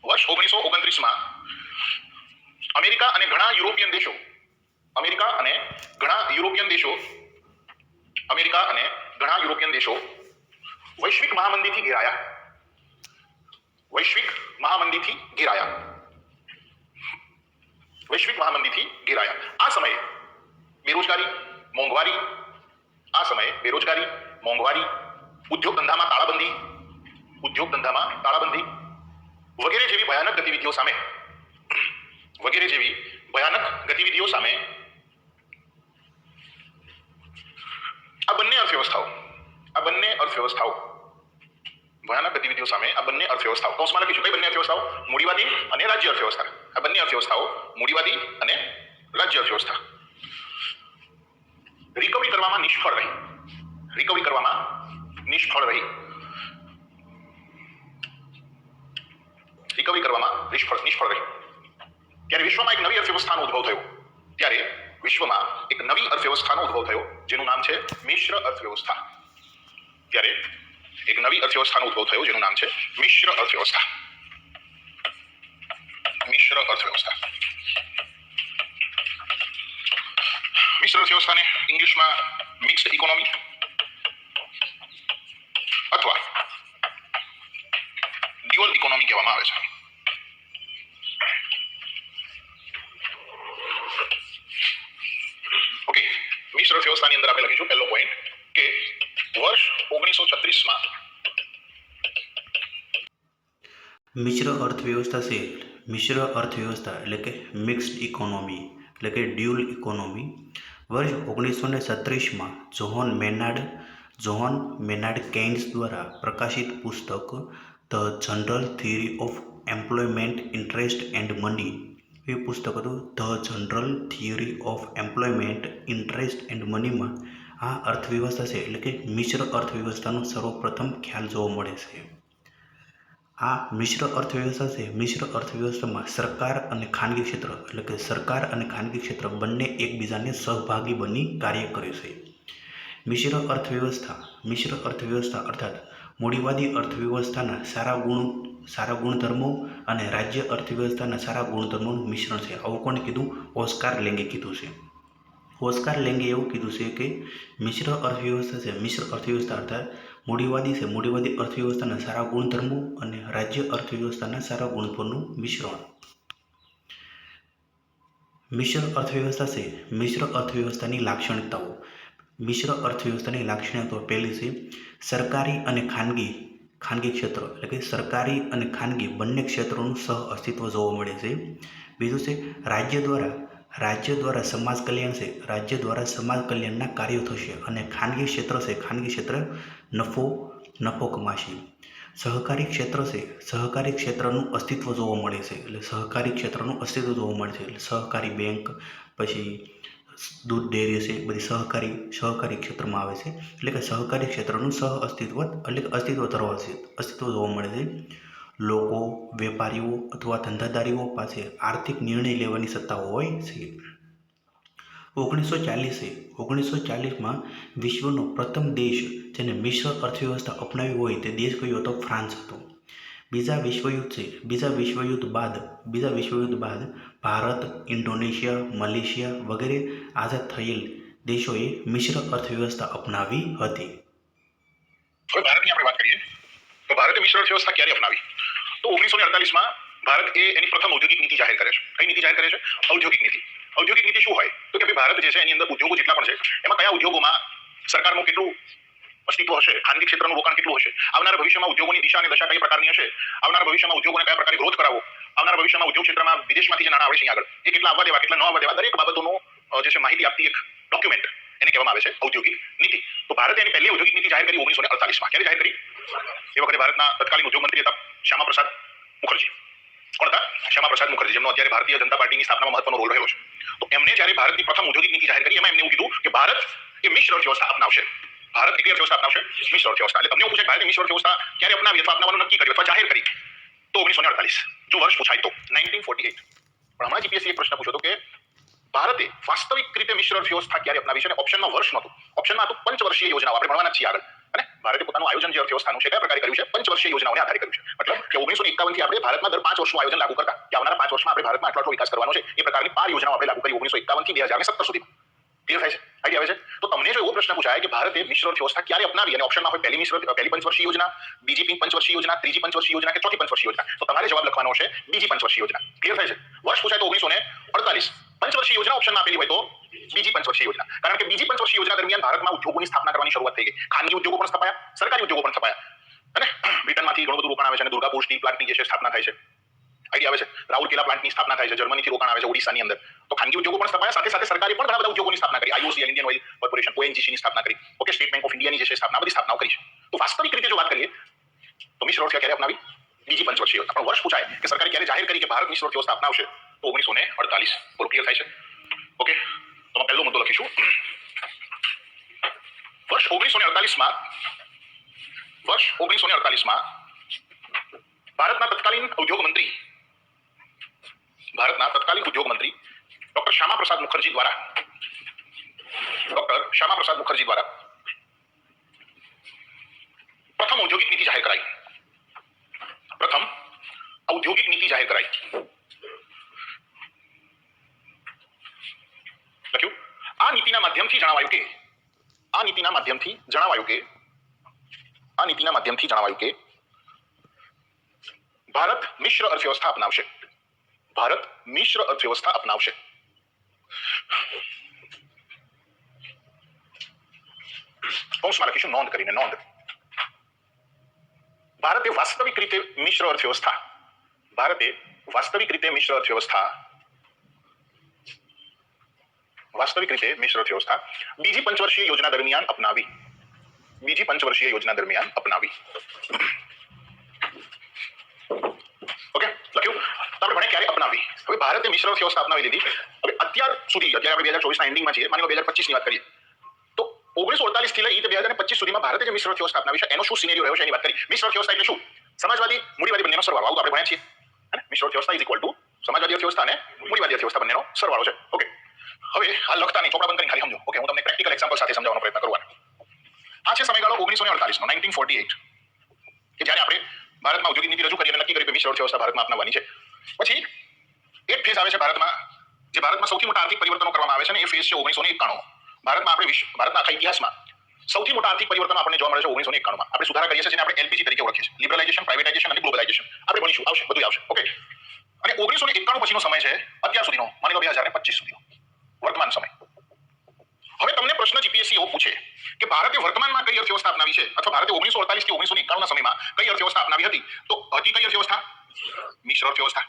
વર્ષ 1929 અમેરિકા અને ઘણા યુરોપિયન દેશો વૈશ્વિક મહામંદીથી ઘેરાયા. આ સમયે બેરોજગારી, મોંઘવારી, ઉદ્યોગ ધંધામાં તાળાબંધી વગેરે જેવી ભયાનક ગતિવિધિઓ સામે આ બંને અર્થવ્યવસ્થાઓ કૌંસમાં લખીશું. કઈ બંને અર્થવ્યવસ્થાઓ? મૂડીવાદી અને રાજ્ય અર્થવ્યવસ્થા. આ બંને અર્થવ્યવસ્થાઓ મૂડીવાદી અને રાજ્ય અર્થવ્યવસ્થા રિકવરી કરવામાં નિષ્ફળ રહી. ત્યારે વિશ્વમાં એક નવી અર્થવ્યવસ્થાનો ઉદ્ભવ થયો જેનું નામ છે મિશ્ર અર્થવ્યવસ્થા. મિશ્ર અર્થવ્યવસ્થાને ઇંગ્લિશમાં મિક્સ્ડ ઇકોનોમી અથવા ડ્યુઅલ ઇકોનોમી કહેવામાં આવે છે. ઓકે, મિશ્ર અર્થવ્યવસ્થાની અંદર આપણે લખીશું પહેલો પોઈન્ટ કે વર્ષ 1936 મિશ્ર અર્થવ્યવસ્થા એટલે કે મિક્સ્ડ ઇકોનોમી એટલે કે ડ્યુઅલ ઇકોનોમી વર્ષ 1936 જોહન મેનાર્ડ કેઇન્સ દ્વારા પ્રકાશિત પુસ્તક the general theory of employment, interest and money એ પુસ્તક હતું. The general theory of employment, interest and મનીમાં આ અર્થવ્યવસ્થા છે એટલે કે મિશ્ર અર્થવ્યવસ્થાનો સર્વપ્રથમ ખ્યાલ જોવા મળે છે. આ મિશ્ર અર્થવ્યવસ્થામાં સરકાર અને ખાનગી ક્ષેત્ર બંને એકબીજાને સહભાગી બની કાર્ય કરે છે. મિશ્ર અર્થવ્યવસ્થા અર્થાત મૂડીવાદી અર્થવ્યવસ્થાના સારા ગુણધર્મો અને રાજ્ય અર્થવ્યવસ્થાના સારા ગુણધર્મોનું મિશ્રણ છે. આવું કોણે કીધું? ઓસ્કાર લેંગે કીધું છે. ઓસ્કાર લેંગે એવું કીધું છે કે મિશ્ર અર્થવ્યવસ્થા અર્થાત મૂડીવાદી અર્થવ્યવસ્થાના સારા ગુણધર્મો અને રાજ્ય અર્થવ્યવસ્થાના સારા ગુણધર્મોનું મિશ્રણ. મિશ્ર અર્થવ્યવસ્થાની લાક્ષણિકતાઓ. પહેલી છે સરકારી અને ખાનગી ક્ષેત્ર એટલે કે સરકારી અને ખાનગી બંને ક્ષેત્રોનું સહ અસ્તિત્વ જોવા મળે છે. બીજું છે રાજ્ય દ્વારા સમાજ કલ્યાણના કાર્યો થશે અને ખાનગી ક્ષેત્ર નફો કમાશે. સહકારી ક્ષેત્રનું અસ્તિત્વ જોવા મળે છે એટલે સહકારી બેંક, પછી દૂધ ડેરી છે, બધી સહકારી ક્ષેત્રમાં આવે છે. એટલે કે સહકારી ક્ષેત્રનું અસ્તિત્વ જોવા મળે છે. લોકો, વેપારીઓ અથવા ધંધાદારીઓ પાસે આર્થિક નિર્ણય લેવાની સત્તા હોય છે. 1940માં વિશ્વનો પ્રથમ દેશ જેને મિશ્ર અર્થવ્યવસ્થા અપનાવી હોય તે દેશ કયો હતો? ફ્રાન્સ હતો. બીજા વિશ્વયુદ્ધ બાદ ભારત, ઇન્ડોનેશિયા, મલેશિયા વગેરે આઝાદ થયેલ દેશોએ મિશ્ર અર્થવ્યવસ્થા અપનાવી હતી. હવે ભારતની આપણે વાત કરીએ તો ભારતે મિશ્ર અર્થવ્યવસ્થા ક્યારે અપનાવી? તો 1948માં ભારત એની પ્રથમ ઔદ્યોગિક નીતિ જાહેર કરે છે. કઈ નીતિ જાહેર કરે છે? ઔદ્યોગિક નીતિ શું હોય? તો કે ભાઈ ભારત જે છે એની અંદર ઉદ્યોગો જેટલા પણ છે એમાં કયા ઉદ્યોગોમાં સરકારનું કેટલું અસ્તિત્વ હશે, ખાનગી ક્ષેત્રનું રોકાણ કેટલું હશે, આવનારા ભવિષ્યમાં ઉદ્યોગોની દિશા અને દશા કઈ પ્રકારની હશે, આવનારા ભવિષ્યમાં ઉદ્યોગોને કયા પ્રકારે ગ્રોથ કરાવવો, આવનારા ભવિષ્યમાં ઉદ્યોગ ક્ષેત્રમાં વિદેશમાંથી જે નાણાં આવે છે આગળ એ કેટલા આવવા દેવા, કેટલા ન આવવા દેવા, દરેક બાબતોનો જે છે માહિતી આપતી એક ડોક્યુમેન્ટ એને કહેવામાં આવે છે ઔદ્યોગિક નીતિ. તો ભારતે એની પહેલી ઔદ્યોગિક નીતિ જાહેર કરી 1948માં. ક્યારે જાહેર કરી? એ વખતે ભારતના તત્કાલીન ઉદ્યોગ મંત્રી હતા શ્યામાપ્રસાદ મુખર્જી. કોણ હતા? શ્યામાપ્રસાદ મુખર્જી, જેમનો અત્યારે ભારતીય જનતા પાર્ટીની સ્થાપનામાં મહત્વનો રોલ રહ્યો છે. તો એમને જ્યારે ભારતની પ્રથમ ઔદ્યોગિક નીતિ જાહેર કરી એમાં એમને એવું કીધું કે ભારત એ મિશ્ર અર્થવ્યવસ્થા અપનાવશે. મિશ્ર અર્થવ્યવસ્થા. એટલે તમને એવું પૂછે ભારતે મિશ્ર અર્થવ્યવસ્થા ક્યારે અપનાવી અથવા અપનાવવાનું નક્કી કર્યું અથવા જાહેર કરી? તો 1948. જો વર્ષ પૂછાય તો 1948. પણ હમણાં જીપીએસસી એક પ્રશ્ન પૂછ્યો હતો કે ભારતે વાસ્તવિક રીતે મિશ્ર અર્થવ્યવસ્થા ક્યારે અપનાવી છે અને ઓપ્શનમાં વર્ષ નહોતું. ઓપ્શનમાં હતું પંચવર્ષીય યોજનાઓ. આપણે ભણવાના છીએ આગળ. અને ભારતે પોતાનું આયોજન જે અર્થવ્યવસ્થાનું છે કયા પ્રકારે કર્યું છે પંચવર્ષીય યોજનાઓને આધારે કર્યું છે મતલબ કે 1951 થી આપણે ભારતમાં દર 5 વર્ષનું આયોજન લાગુ કરતા કે આવનારા 5 વર્ષમાં આપણે ભારતમાં આટલો વિકાસ કરવાનો છે એ પ્રકારની 5 યોજનાઓ આપણે લાગુ કરી 1951 થી 2017 સુધીમાં ક્લિયર થાય છે આઈડિયા આવે છે તો તમને જો એવો પ્રશ્ન પૂછાય કે ભારતે મિશ્ર અર્થવ્યવસ્થા ક્યારે અપનાવી અને ઓપ્શનમાં હોય પહેલી પંચવર્ષીય યોજના બીજી પંચવર્ષીય યોજના ત્રીજી પંચવર્ષીય યોજના કે ચોથી પંચવર્ષીય યોજના તો તમારે જવાબ લખવાનો છે બીજી પંચવર્ષીય યોજના ક્લિયર થાય છે વર્ષ પૂછાય તો 1948 પંચવર્ષીય યોજના ઓપ્શનમાં આપેલી હોય તો બીજી પંચવર્ષીય યોજના કારણ કે બીજી પંચવર્ષીય યોજના દરમિયાન ભારતમાં ઉદ્યોગોની સ્થાપના કરવાની શરૂઆત થઈ ગઈ ખાનગી ઉદ્યોગો પણ સ્થપાયા સરકારી ઉદ્યોગો પણ સ્થપાયા અને બ્રિટનમાંથી ઘણું બધું રોકાણ આવે છે અને દુર્ગાપુર સ્ટીલ પ્લાન્ટની જે છે સ્થાપના થાય છે આઈડિયા આવે છે રાઉરકેલા પ્લાન્ટની સ્થાપના થાય છે જર્મનીથી રોકાણ આવે છે ઓડિશાની અંદર તો ખાનગી ઉદ્યોગો પણ સ્થપાયા સાથે સાથે સરકારે પણ ઘણા બધા ઉદ્યોગોની સ્થાપના કરી IOCL Indian oil corporation ONGC ની સ્થાપના કરી ઓકે સ્ટેટ બેંક ઓફ ઇન્ડિયાની જે છે સ્થાપના બધી સ્થાપનાઓ કરી છે તો વાસ્તવિક રીતે જો વાત કરીએ તો મિશ્ર અર્થવ્યવસ્થા ક્યારે અપનાવી બીજી પંચવર્ષીય યોજના પણ વર્ષ પૂછાય કે સરકારે ક્યારે જાહેર કરી કે ભારત મિશ્ર અર્થવ્યવસ્થા અપનાવશે તો 1948 બોલો ક્લિયર થાય છે ઓકે તો પહેલો મુદ્દો લખીશું વર્ષ 1948 માં ભારતના તત્કાલીન ઉદ્યોગ મંત્રી ડોક્ટર શ્યામા પ્રસાદ મુખર્જી દ્વારા પ્રથમ ઔદ્યોગિક નીતિ જાહેર કરાઈ લખ્યું આ નીતિના માધ્યમથી જણાવાયું કે ભારત મિશ્ર અર્થવ્યવસ્થા અપનાવશે કૌંસમાં લખીશું નોંધ કરીને ભારતે વાસ્તવિક રીતે મિશ્ર અર્થવ્યવસ્થા બીજી પંચવર્ષીય યોજના દરમિયાન અપનાવી ઓકે લખ્યું તો આપણે ભણે ક્યારે અપનાવી હવે ભારતે મિશ્ર અર્થવ્યવસ્થા અપનાવી લીધી હવે અત્યાર સુધી આપણે 2024 ના એન્ડિંગમાં છીએ માની લો 2025 ની વાત કરીએ તો 1948 થી લઈ 2025 સુધીમાં ભારતે જે મિશ્ર અર્થવ્યવસ્થા અપનાવી છે એનો શું સિનેરિયો રહ્યો છે એની વાત કરી મિશ્ર અર્થવ્યવસ્થા એટલે શું સમાજવાદી મૂડીવાદી બંનેનો સરવાળો આવું આપણે ભણ્યા છીએ અને મિશ્ર અર્થવ્યવસ્થા ઇઝ ઇક્વલ ટુ સમાજવાદી અર્થવ્યવસ્થા અને મૂડીવાદી અર્થવ્યવસ્થા બંનેનો સરવાળો છે ઓકે હવે હાલ લખતા નહીં ચોપડા બંધ કરીને ખાલી સમજો ઓકે હું તમને પ્રેક્ટિકલ એક્ઝામ્પલ સાથે સમજાવવાનો પ્રયત્ન કરું આ છે સમયગાળો 1948 નો 1948 કે જ્યારે આપણે ભારતમાં ઔદ્યોગિક નીતિ રજૂ કરી અને નક્કી કર્યું કે મિશ્ર અર્થવ્યવસ્થા ભારતમાં અપનાવવાની છે પછી એક ફેઝ આવે છે ભારતમાં સૌથી મોટા આર્થિક પરિવર્તનો કરવામાં આવે છે ને એ ફેઝ છે 1991 ભારતના આખા ઇતિહાસમાં સૌથી મોટા આર્થિક પરિવર્તન આપણને જોવા મળે છે 1991 માં આપણે સુધારા કરીએ છીએ જેને આપણે એલપીજી તરીકે ઓળખીએ છીએ લિબરલાઇઝેશન પ્રાઇવેટાઇઝેશન અને ગ્લોબલાઇઝેશન આપણે ભણીશું બધું આવશે ઓકે અને 1991 પછીનો સમય છે અત્યાર સુધીનો માની લો 2025 સુધીનો વર્તમાન સમય હવે તમને પ્રશ્ન જીપીએસસી એવો પૂછે કે ભારતે વર્તમાનમાં કઈ અર્થવ્યવસ્થા અપનાવી છે અથવા ભારતે 1948 થી 1991 ના સમયમાં કઈ અર્થવ્યવસ્થા અપનાવી હતી તો હતી કઈ અર્થવ્યવસ્થા મિશ્ર અર્થવ્યવસ્થા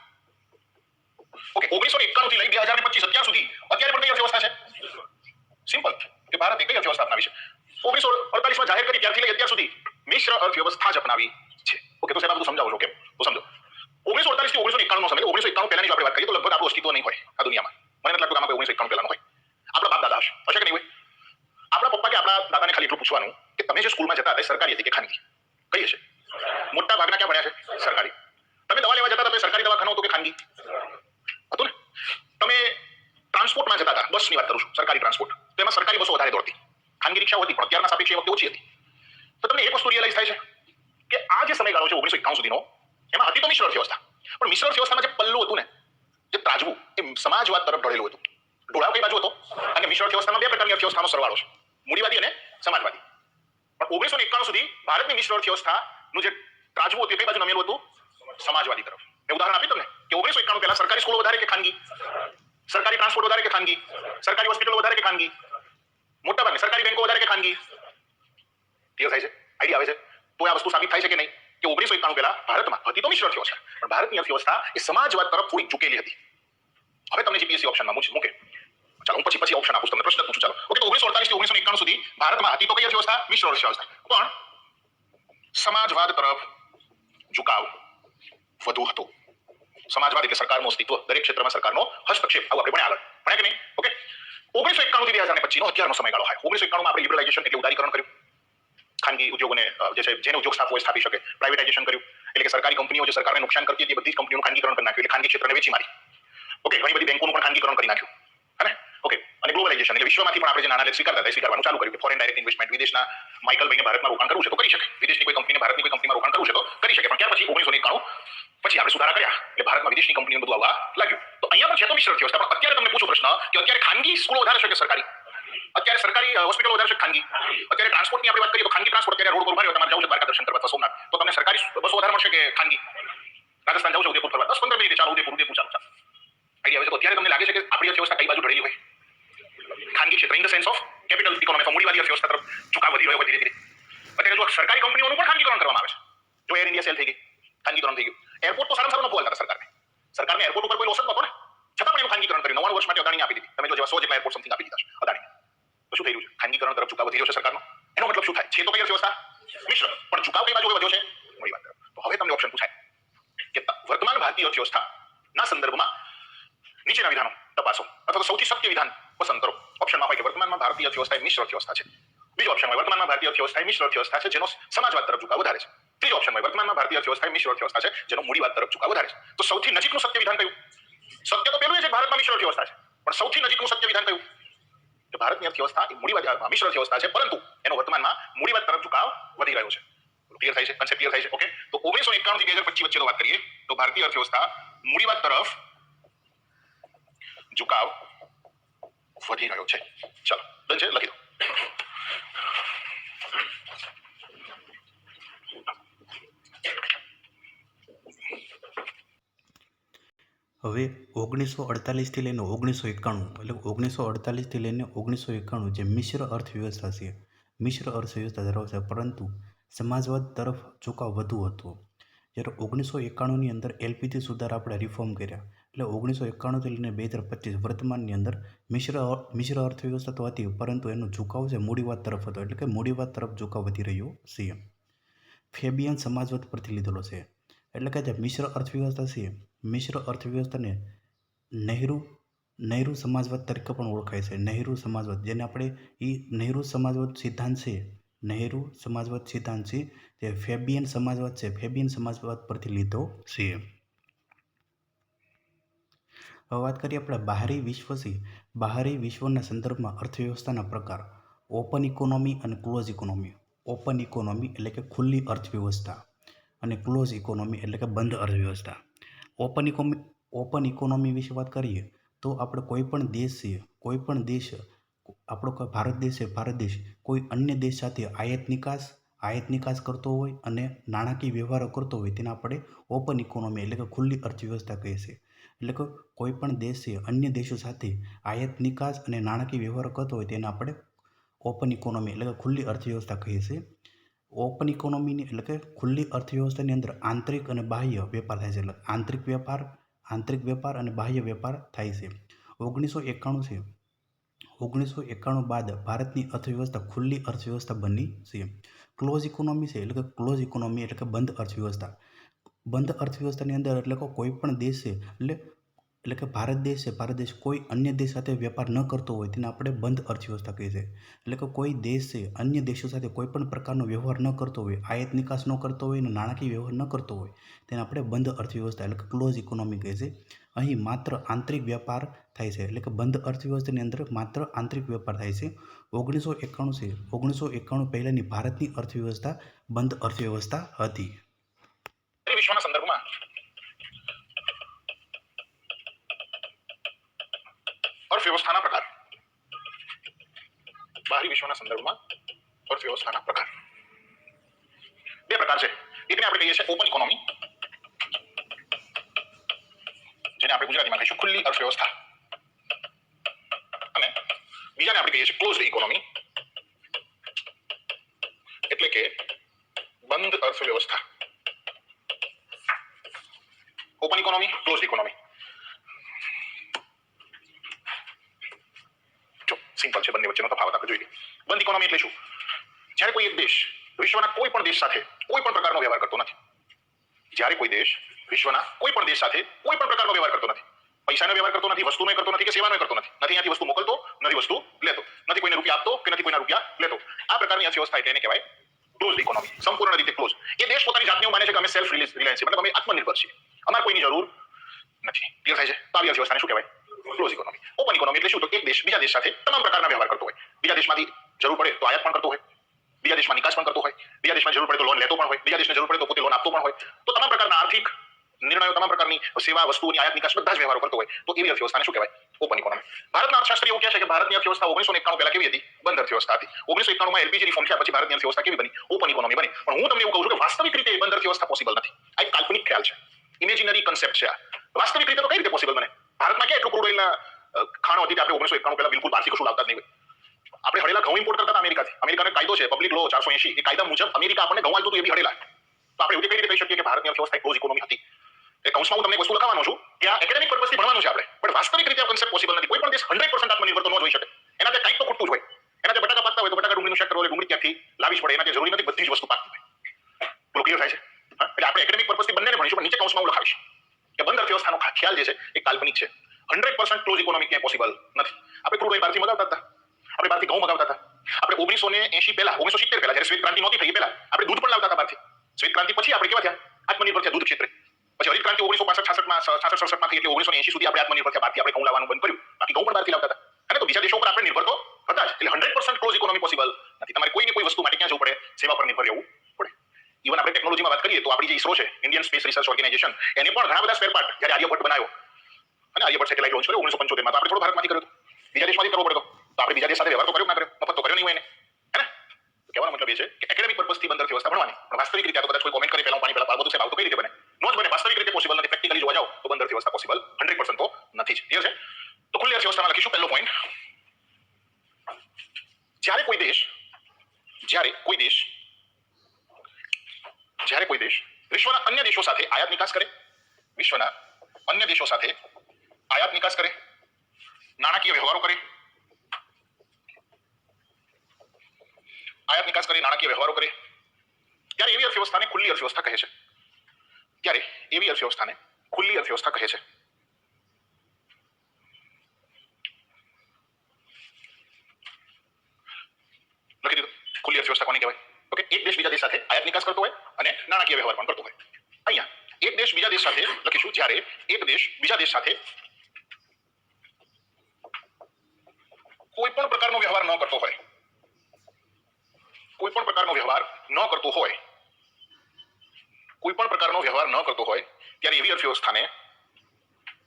ઓકે 1991 થી લઈ 2025 અત્યાર સુધી અત્યારે પણ કઈ અર્થવ્યવસ્થા છે સિમ્પલ કે ભારતે કઈ અર્થવ્યવસ્થા અપનાવી છે 1948 માં જાહેર કરી ત્યારથી લઈ અત્યાર સુધી મિશ્ર અર્થવ્યવસ્થા જ અપનાવી છે ઓકે તો સાહેબ બધું સમજાવો છો કેમ તો સમજો 1948 થી 1991 નો સમય 1991 પહેલાની જો આપણે વાત કરીએ તો લગભગ આપણું અસ્તિત્વ નહીં હોય આ દુનિયામાં મને નથી લાગતું કે આમાં 1991 પહેલાનો હોય આપણા બાપ દાદા હશે કે નહીં હોય આપણા પપ્પા કે આપણા દાદાને ખાલી એટલું પૂછવાનું કે તમે જે સ્કૂલમાં જતા હતા સરકારી હતી કે ખાનગી કઈ હશે મોટા ભાગના ક્યાં ભણ્યા છે સરકારી તમે દવા લેવા જતા હતા તો સરકારી દવાખાનું હતું કે ખાનગી હતું ને તમે ટ્રાન્સપોર્ટમાં જતા હતા બસની વાત કરું છું સરકારી ટ્રાન્સપોર્ટ તો એમાં સરકારી બસો વધારે દોડતી ખાનગી રિક્ષાઓ હતી પણ અત્યારના સાપેક્ષે એ વખતે ઓછી હતી તો તમને એક વસ્તુ રિયલાઇઝ થાય છે કે આ જે સમયગાળો છે 1951 સુધીનો એમાં હતી તો મિશ્ર અર્થવ્યવસ્થા પણ મિશ્ર અર્થવ્યવસ્થામાં જે પલ્લું હતું ને જે ત્રાજવું એ સમાજવાદ તરફ ઢળેલું હતું ઢોળાવ કઈ બાજુ હતો કારણ કે મિશ્ર અર્થવ્યવસ્થામાં બે પ્રકારની અર્થવ્યવસ્થાનો સરવાળો છે મૂડીવાદી અને સમાજવાદી પણ 1991 સુધી ભારતની મિશ્ર અર્થવ્યવસ્થાનું જે ત્રાજવું હતું એ કઈ બાજુ નમેલું હતું સમાજવાદી તરફ મેં ઉદાહરણ આપ્યું તમને કે 1991 પહેલા સરકારી સ્કૂલો વધારે કે ખાનગી સરકારી ટ્રાન્સપોર્ટ વધારે કે ખાનગી સરકારી હોસ્પિટલો વધારે કે ખાનગી મોટાભાગની સરકારી બેંકો વધારે કે ખાનગી ક્લિયર થાય છે આઈડિયા આવે છે તો આ વસ્તુ સાબિત થાય છે કે નહીં કે 1991 પહેલા ભારતમાં હતી તો મિશ્ર અર્થવ્યવસ્થા પણ ભારતની અર્થવ્યવસ્થા એ સમાજવાદ તરફ થોડી ઝૂકેલી હતી હવે તમને જીપીએસસી ઓપ્શનમાં મૂકે ચાલો હું પછી ઓપ્શન આપું તમને પ્રશ્ન પૂછું ચાલો ઓકે તો 1948 થી 1991 સુધી ભારતમાં હતી તો કઈ અર્થવ્યવસ્થા મિશ્ર અર્થવ્યવસ્થા પણ સમાજવાદ તરફ ઝુકાવ વધુ હતો સમાજવાદ એટલે સરકારનું અસ્તિત્વ દરેક ક્ષેત્રમાં સરકારનો હસ્તક્ષેપ આવું આપણે ભણ્યા કે નહીં ઓકે 1991 થી 2025 નો અત્યારનો સમયગાળો હોય 1991 માં આપણે લિબરલાઇઝેશન એટલે ઉદારીકરણ કર્યું ખાનગી ઉદ્યોગોને જે છે જેને ઉદ્યોગ સ્થાપવો હોય સ્થાપી શકે પ્રાઇવેટાઇઝેશન કર્યું એટલે કે સરકારી કંપનીઓ જે સરકારને નુકસાન કરતી હતી બધી જ કંપનીઓનું ખાનગીકરણ કરી નાખ્યું એટલે ખાનગી ક્ષેત્રને વેચી મારી ઓકે ઘણી બધી બેંકોનું પણ ખાનગીકરણ કરી નાખ્યું હે ઓકે, અને ગ્લોબલાઇઝેશન એટલે વિશ્વમાંથી પણ આપણે જે નાના લેખ સ્વીકારતા હતા એ સ્વીકારવાનું ચાલુ કર્યું કે ફોરેન ડાયરેક્ટ ઇન્વેસ્ટમેન્ટ, વિદેશના માઇકલ ભાઈને ભારતમાં રોકાણ કરવું છે તો કરી શકે, વિદેશની કોઈ કંપનીને ભારતની કોઈ કંપનીમાં રોકાણ કરવું છે તો કરી શકે. પણ ત્યાર પછી 1991 પછી આપણે સુધારા કર્યા એટલે ભારતમાં વિદેશની કંપનીઓ બધું આવવા લાગ્યું. તો અહીંયા પણ છે તો મિશ્ર અર્થવ્યવસ્થા. પણ અત્યારે તમને પૂછું પ્રશ્ન કે અત્યારે ખાનગી સ્કૂલો વધારે છે કે સરકારી? અત્યારે સરકારી હોસ્પિટલો વધારે છે કે ખાનગી? અત્યારે ટ્રાન્સપોર્ટની આપણે વાત કરીએ તો ખાનગી ટ્રાન્સપોર્ટ અત્યારે રોડ પર ઉભા રહ્યો, તમારે જવું છે દ્વારકા દર્શન કરવા અથવા સોમનાથ, તો તમને સરકારી બસો વધારે મળશે કે ખાનગી? રાજસ્થાન જવું છે ઉદયપુર ફરવા 10-15 મિનિટ ચાલો ઉદયપુર ચાલો. આઈડિયા આવે છે. તો અત્યારે તમને લાગે છે કે આપણી અર્થવ્યવસ્થા કઈ બાજુ ઢળેલી હોય? ખાનગી ક્ષેત્ર in the sense of capital economy અથવા મૂડીવાદી અર્થવ્યવસ્થા તરફ ઝુકાવ વધી રહ્યો હોય ધીરે ધીરે. અત્યારે જો સરકારી કંપનીઓનું પણ ખાનગીકરણ કરવામાં આવે છે. જો એર ઇન્ડિયા સેલ થઈ ગઈ, ખાનગીકરણ થઈ ગયું. એરપોર્ટ તો સારામાં સારું નફો હાલતા સરકારને. સરકારને એરપોર્ટ ઉપર કોઈ લોસ જ નહોતો ને, છતાં પણ એનું ખાનગીકરણ કર્યું. 99 વર્ષ માટે અદાણીને આપી દીધી. તમે જો જેવા 100 જેટલા એરપોર્ટ સમથિંગ આપી દીધા છે અદાણી. તો શું થઈ રહ્યું છે? ખાનગીકરણ તરફ ઝુકાવ વધી રહ્યો છે સરકારનો. એનો મતલબ શું થાય છે? તો કઈ અર્થવ્યવસ્થા? મિશ્ર. પણ ઝુકાવ કઈ બાજુ વધ્યો છે? મૂડીવાદ તરફ. તો હવે તમને ઓપ્શન પૂછાય કે વર્તમાન ભારતીય અર્થવ્યવસ્થાના સંદર્ભમાં નીચેના વિધાનો તપાસો અથવા તો સૌથી શક્ય વિધાન પસંદ કરો. ઓપ્શનમાં હોય કે વર્તમાનમાં ભારતીય અર્થવ્યવસ્થા એ મિશ્ર અર્થવ્યવસ્થા છે. બીજો ઓપ્શન હોય વર્તમાનમાં ભારતીય અર્થવ્યવસ્થા એ મિશ્ર અર્થવ્યવસ્થા છે જેનો સમાજવાદ તરફ ઝુકાવ વધારે છે. ત્રીજો ઓપ્શન હોય વર્તમાનમાં ભારતીય અર્થવ્યવસ્થા એ મિશ્ર અર્થવ્યવસ્થા છે જેનો મૂડીવાદ તરફ ઝુકાવ વધારે છે. તો સૌથી નજીકનું સત્ય વિધાન કયું? સત્ય તો પેલું છે કે ભારતમાં મિશ્ર અર્થવ્યવસ્થા છે, પણ સૌથી નજીકનું સત્ય વિધાન કયું? કે ભારતની અર્થવ્યવસ્થા એ મૂડીવાદ મિશ્ર અર્થવ્યવસ્થા છે, પરંતુ એનો વર્તમાનમાં મૂડીવાદ તરફ ઝુકાવ વધી રહ્યો છે. ક્લિયર થાય છે? કન્સેપ્ટ ક્લિયર થાય છે? ઓકે, તો 1991 થી 2025 વચ્ચે વાત કરીએ તો ભારતીય અર્થવ્યવસ્થા મૂડીવાદ તરફ ઝુકાવ વધી રહ્યો છે. ચાલો ડન છે, લખી દો. હવે 1948થી લઈને 1991 એટલે 1948થી લઈને 1991 જે મિશ્ર અર્થવ્યવસ્થા છે, મિશ્ર અર્થવ્યવસ્થા ધરાવે છે, પરંતુ સમાજવાદ તરફ ઝુકાવ વધુ હતો. જ્યારે 1991ની અંદર એલપીજી સુધારા આપણે રિફોર્મ કર્યા એટલે 1991થી લઈને 2025 વર્તમાનની અંદર મિશ્ર અર્થવ્યવસ્થા તો હતી, પરંતુ એનો ઝુકાવ છે મૂડીવાદ તરફ હતો, એટલે કે મૂડીવાદ તરફ ઝુકાવ વધી રહ્યો છે. ફેબિયન સમાજવાદ પરથી લીધેલો છે. એટલે કે જે મિશ્ર અર્થવ્યવસ્થા છે, મિશ્ર અર્થવ્યવસ્થાને નહેરુ સમાજવાદ તરીકે પણ ઓળખાય છે. નહેરુ સમાજવાદ, જેને આપણે નહેરુ સમાજવાદ સિદ્ધાંત છે, નહેરુ સમાજવાદ સિદ્ધાંત છે તે ફેબિયન સમાજવાદ છે, ફેબિયન સમાજવાદ પરથી લીધો છે. હવે વાત કરીએ આપણે બહારી વિશ્વ છે. બહારી વિશ્વના સંદર્ભમાં અર્થવ્યવસ્થાના પ્રકાર: ઓપન ઇકોનોમી અને ક્લોઝ ઇકોનોમી. ઓપન ઇકોનોમી એટલે કે ખુલ્લી અર્થવ્યવસ્થા અને ક્લોઝ ઇકોનોમી એટલે કે બંધ અર્થવ્યવસ્થા. ઓપન ઇકોનોમી વિશે વાત કરીએ તો આપણે કોઈ પણ દેશ છે, કોઈ પણ દેશ, આપણો કોઈ ભારત દેશ છે, ભારત દેશ કોઈ અન્ય દેશ સાથે આયાત નિકાસ કરતો હોય અને નાણાકીય વ્યવહારો કરતો હોય તેને આપણે ઓપન ઇકોનોમી એટલે કે ખુલ્લી અર્થવ્યવસ્થા કહે છે. એટલે કે કોઈ પણ દેશ છે અન્ય દેશો સાથે આયાત નિકાસ અને નાણાકીય વ્યવહારો કરતો હોય તેને આપણે ઓપન ઇકોનોમી એટલે કે ખુલ્લી અર્થવ્યવસ્થા કહીએ છીએ. ઓપન ઇકોનોમીની એટલે કે ખુલ્લી અર્થવ્યવસ્થાની અંદર આંતરિક અને બાહ્ય વેપાર થાય છે. એટલે આંતરિક વેપાર અને બાહ્ય વેપાર થાય છે. 1991 બાદ ભારતની અર્થવ્યવસ્થા ખુલ્લી અર્થવ્યવસ્થા બની છે. ક્લોઝ ઇકોનોમી છે એટલે કે ક્લોઝ ઇકોનોમી એટલે કે બંધ અર્થવ્યવસ્થા. બંધ અર્થવ્યવસ્થાની અંદર એટલે કે કોઈ પણ દેશ છે એટલે કે ભારત દેશ છે, ભારત દેશ કોઈ અન્ય દેશ સાથે વેપાર ન કરતો હોય તેને આપણે બંધ અર્થવ્યવસ્થા કહીએ છીએ. એટલે કે કોઈ દેશ છે અન્ય દેશો સાથે કોઈ પણ પ્રકારનો વ્યવહાર ન કરતો હોય, આયાત નિકાસ ન કરતો હોય અને નાણાકીય વ્યવહાર ન કરતો હોય તેને આપણે બંધ અર્થવ્યવસ્થા એટલે કે ક્લોઝ ઇકોનોમી કહીએ છીએ. અહીં માત્ર આંતરિક વેપાર થાય છે, એટલે કે બંધ અર્થવ્યવસ્થાની અંદર માત્ર આંતરિક વેપાર થાય છે. 1991 પહેલાંની ભારતની અર્થવ્યવસ્થા બંધ અર્થવ્યવસ્થા હતી. વિશ્વના સંદર્ભમાં અર્થવ્યવસ્થાના પ્રકાર. બહારી વિશ્વના સંદર્ભમાં અર્થવ્યવસ્થાના પ્રકાર બે પ્રકાર છે. એકને આપણે કહીએ છીએ ઓપન ઇકોનોમી, જેને આપણે ગુજરાતીમાં કહીશું ખુલ્લી અર્થવ્યવસ્થા, અને બીજાને આપણે કહીએ છીએ ક્લોઝડ ઇકોનોમી એટલે કે બંધ અર્થવ્યવસ્થા. Open economy, closed economy. Simple છે, બંને વચ્ચેનો તફાવત આપણે જોઈએ. બંધ ઇકોનોમી એટલે શું? જ્યારે કોઈ એક દેશ વિશ્વના કોઈ પણ દેશ સાથે કોઈ પણ પ્રકારનો વ્યવહાર કરતો નથી. જ્યારે કોઈ દેશ વિશ્વના કોઈ પણ દેશ સાથે કોઈ પણ પ્રકારનો વ્યવહાર કરતો નથી, પૈસાનો વ્યવહાર કરતો નથી, વસ્તુનો કરતો નથી કે સેવાનો કરતો નથી, નથી અહીંયાથી વસ્તુ મોકલતો, નથી વસ્તુ લેતો, નથી કોઈને રૂપિયા આપતો કે નથી કોઈના રૂપિયા લેતો, આ પ્રકારની અર્થવ્યવસ્થા એટલે એને કહેવાય ક્લોઝ ઇકોનોમી. સંપૂર્ણ રીતે ક્લોઝ. એ દેશ પોતાની જાતને એવું માને છે કે અમે સેલ્ફ રિલાયન્સ છે, મતલબ અમે આત્મનિર્ભર છીએ, અમારે કોઈની જરૂર નથી. ક્લિયર થાય છે? તો આવી અર્થવ્યવસ્થાને શું કહેવાય? Close economy. ઓપન ઇકોનોમી એટલે શું? તો એક દેશ બીજા દેશ સાથે તમામ પ્રકારના વ્યવહાર કરતો હોય. બીજા દેશમાંથી જરૂર પડે તો આયાત પણ કરતો હોય, બીજા દેશમાં નિકાસ પણ કરતો હોય, બીજા દેશમાં જરૂર પડે તો લોન લેતો પણ હોય, બીજા દેશને જરૂર પડે તો પોતે લોન આપતો પણ હોય. તો તમામ પ્રકારના આર્થિક નિર્ણયો, તમામ પ્રકારની સેવા વસ્તુઓની આયાત નિકાસ બધા જ વ્યવહારો કરતો હોય. તો એવી અર્થવ્યવસ્થાને શું કહેવાય? Open economy. ભારતના અર્થશાસ્ત્રી એવું કહે છે કે ભારતની અર્થવ્યવસ્થા 1991 પહેલા કેવી હતી? બંધ અર્થવ્યવસ્થા હતી. 1991 માં એલપીજી રિફોર્મ થયા પછી ભારતની અર્થવ્યવસ્થા કેવી બની? ઓપન ઇકોનોમી બની. પણ હું તમને એવું કહું છું કે વાસ્તવિક રીતે બંધ અર્થવ્યવસ્થા પોસિબલ નથી. આ એક કાલ્પનિક ખ્યાલ છે, ઇમેજિનરી કન્સેપ્ટ છે. આ વાસ્તવિક રીતે તો કઈ રીતે પોસિબલ બને? ભારતમાં ક્યાં એટલું ક્રૂડ ઓઇલના ખાણો હતી કે આપણે 1991 પહેલા બિલકુલ બહારથી કશું લાવતા જ નહીં હોય. આપણે હળેલા ઘઉં ઇમ્પોર્ટ કરતા હતા અમેરિકાથી. અમેરિકાનો કાયદો છે પબ્લિક લો 480, એ કાયદા મુજબ અમેરિકા આપણને ઘઉં આપતું હતું, એ બી હળેલા. તો આપણે એવું કઈ રીતે કહી શકીએ કે ભારતની અર્થવ્યવસ્થા ક્લોઝ ઇકોનોમી હતી? એ કૌંસમાં હું તમને એક વસ્તુ લખાવવાનો છું કે આ એકેડેમિક પર્પઝથી ભણવાનું છે આપણે, પણ વાસ્તવિક રીતે આ કન્સેપ્ટ પોસિબલ નથી. કોઈ પણ દેશ 100% આત્મનિર્ભર તો ન જોઈ શકે. એના તે કંઈક તો ખૂટતું જ હોય. એના તે બટાકા પાકતા હોય તો બટાકા ડુંગળીનું શાક કરવું હોય, ડુંગળી ક્યાંથી લાવવી જ પડે. એના તે જરૂરી નથી બધી જ વસ્તુ પાકતી હોય. બોલો ક્લિયર થાય છે? એટલે આપણે એકેડેમિક પર્પઝથી બંનેને ભણીશું, પણ નીચે કૌંસમાં હું લખાવીશ કે બંધ અર્થવ્યવસ્થાનો ખ્યાલ જે છે એ કાલ્પનિક છે. 100% ક્લોઝ ઇકોનોમી ક્યાંય પોસિબલ નથી. આપણે ક્રૂડ ઓઇલ બહારથી મગાવતા હતા, આપણે બહારથી ઘઉં મગાવતા હતા. આપણે 1980 પહેલા, 1970 પહેલા જ્યારે શ્વેત ક્રાંતિ નહોતી થઈ પહેલા આપણે દૂધ પણ લાવતા હતા બહારથી. શ્વેત ક્રાંતિ પછી આપણે કેવા થયા? આત્મનિર્ભર થયા દૂધ ક્ષેત્રે. પછી હરિત ક્રાંતિ 1965-66 માં 66-67 માંથી એટલે 1980 સુધી આપણે આત્મનિર્ભર થયા. બહારથી આપણે ઘઉં લાવવાનું બંધ કર્યું, બાકી ઘઉં પણ બહારથી લાવતા હતા. અને તો બીજા દેશો પર આપણે નિર્ભર તો હતા જ. એટલે 100% ક્લોઝ ઇકોનોમી પોસિબલ નથી. તમારે કોઈને કોઈ વસ્તુ માટે ક્યાં જવું પડે? સેવા પર નિર્ભર રહેવું પડે. ઇવન આપણે ટેકનોલોજીમાં વાત કરીએ તો આપણી જે ઇસરો છે, ઇન્ડિયન સ્પેસ રિસર્ચ ઓર્ગેનાઇઝેશન, એને પણ ઘણા બધા સ્પેર પાર્ટ જ્યારે આર્યભટ્ટ બનાવ્યો અને આર્યભટ્ટ સેટેલાઇટ લોન્ચ કર્યો 1975 માં, તો આપણે થોડો ભારતમાંથી કર્યો હતો, બીજા દેશમાંથી કરવો પડ્યો. તો આપણે બીજા દેશ સાથે વ્યવહાર તો કર્યો ના કર્યો? મફત તો કર્યો નહીં હોય એને, હે ને? તો કહેવાનો મતલબ એ છે કે એકેડેમિક પર્પઝથી બંધ અર્થવ્યવસ્થા ભણવાની, પણ વાસ્તવિક રીતે આ તો કદાચ કોઈ કોમેન્ટ કરે પહેલા પાણી પહેલા પાડો તો સાહેબ આવું તો કઈ રીતે બને? નો જ બને. વાસ્તવિક રીતે પોસિબલ નથી. પ્રેક્ટિકલી જોવા જાવ તો બંધ અર્થવ્યવસ્થા પોસિબલ 100% તો નથી જ. ક્લિયર છે? તો ખુલ્લી અર્થવ્યવસ્થામાં લખીશું પહેલો પોઈન્ટ, જ્યારે કોઈ દેશ વિશ્વના અન્ય દેશો સાથે આયાત નિકાસ કરે, વિશ્વના અન્ય દેશો સાથે આયાત નિકાસ કરે, નાણાકીય વ્યવહારો કરે, આયાત નિકાસ કરે, નાણાકીય વ્યવહારો કરે, ત્યારે એવી અર્થવ્યવસ્થાને ખુલ્લી અર્થવ્યવસ્થા કહે છે. ત્યારે એવી અર્થવ્યવસ્થાને ખુલ્લી અર્થવ્યવસ્થા કહે છે. લખી દીધું. ખુલ્લી અર્થવ્યવસ્થા કોને કહેવાય? ઓકે, એક દેશ બીજા દેશ સાથે આયાત નિકાસ કરતો હોય અને નાણાકીય વ્યવહાર પણ કરતો હોય. અહીંયા એક દેશ બીજા દેશ સાથે લખીશું, જ્યારે એક દેશ બીજા દેશ સાથે કોઈ પણ પ્રકારનો વ્યવહાર ન કરતો હોય, કોઈ પણ પ્રકારનો વ્યવહાર ન કરતો હોય, કોઈ પણ પ્રકારનો વ્યવહાર ન કરતો હોય, ત્યારે એવી અર્થવ્યવસ્થાને